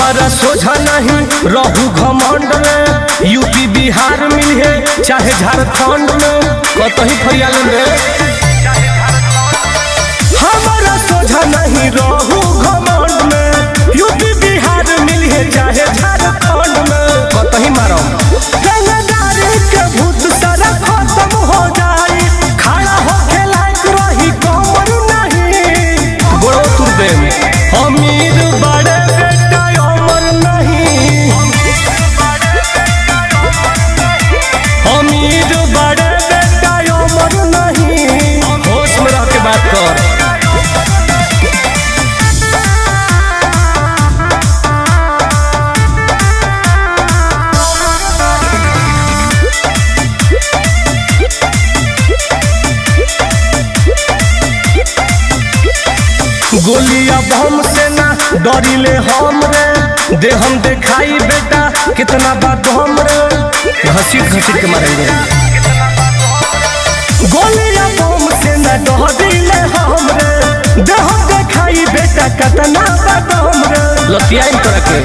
हमारा सोझा नहीं रहू घमंड में, यूपी बिहार मिले चाहे झारखंड में, कतही फरियालन रे। हमारा सोझा नहीं रहू घमंड में, यूपी बिहार मिले चाहे झारखंड में, कतही मारो के भूत सारा खत्म हो जाए, खड़ा होके लायक रही कमर नहीं गोड़ो तुर दे। अमीर बड़े बेटा अमर नहीं, अमीर बड़े बेटा अमर नहीं, होश में रह के बात कर। गोलिया बम से ना डरिले हम रे, दे हम देखाई बेटा कितना बात हम रे, घसीट घसीट के मारेंगे। गोलिया बम से ना डरिले हम रे, दे हम देखाई बेटा कितना बात हम रे, लतियाई तोरा के।